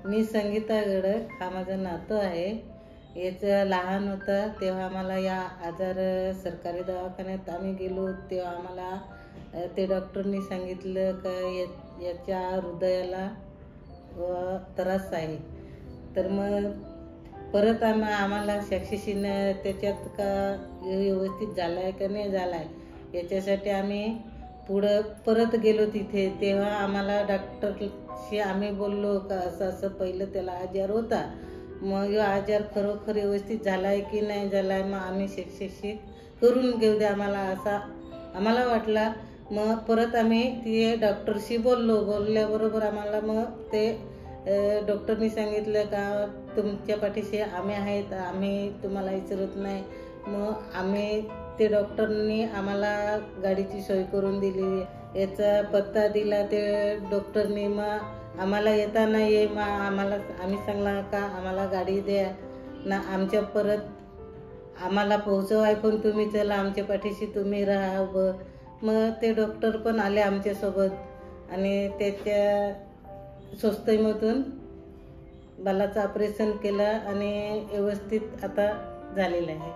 मी संगीता गडक, हा माझं नातं आहे. याचं लहान होता तेव्हा आम्हाला या सरकारी दवाखान्यात आम्ही गेलो तेव्हा आम्हाला ते डॉक्टरनी सांगितलं का याच्या हृदयाला त्रास आहे. तर मग परत आम्हाला साक्षीशीनं त्याच्यात का व्यवस्थित झाला आहे का नाही झाला आहे याच्यासाठी आम्ही पुढं परत गेलो तिथे. तेव्हा आम्हाला डॉक्टरशी आम्ही बोललो का असं असं पहिलं त्याला आजार होता, मग आजार खरोखर व्यवस्थित झाला आहे की नाही झाला आहे, मग आम्ही शिक्षित करून घेऊ द्या आम्हाला असा आम्हाला वाटला. मग परत आम्ही ते डॉक्टरशी बोलल्याबरोबर आम्हाला मग ते डॉक्टरनी सांगितलं का तुमच्या पाठीशी आम्ही आहेत, आम्ही तुम्हाला विचारत नाही. मग आम्ही ते डॉक्टरनी आम्हाला गाडीची सोय करून दिली, याचा पत्ता दिला ते डॉक्टरनी. मग आम्हाला येताना मग आम्ही सांगला का आम्हाला गाडी द्या ना, आमच्या परत आम्हाला पोहोचवाय पण तुम्ही चला, आमच्या पाठीशी तुम्ही राहा. मग ते डॉक्टर पण आले आमच्यासोबत आणि त्याच्या स्वस्ताईमधून बालाचं ऑपरेशन केलं आणि व्यवस्थित आता झालेलं आहे.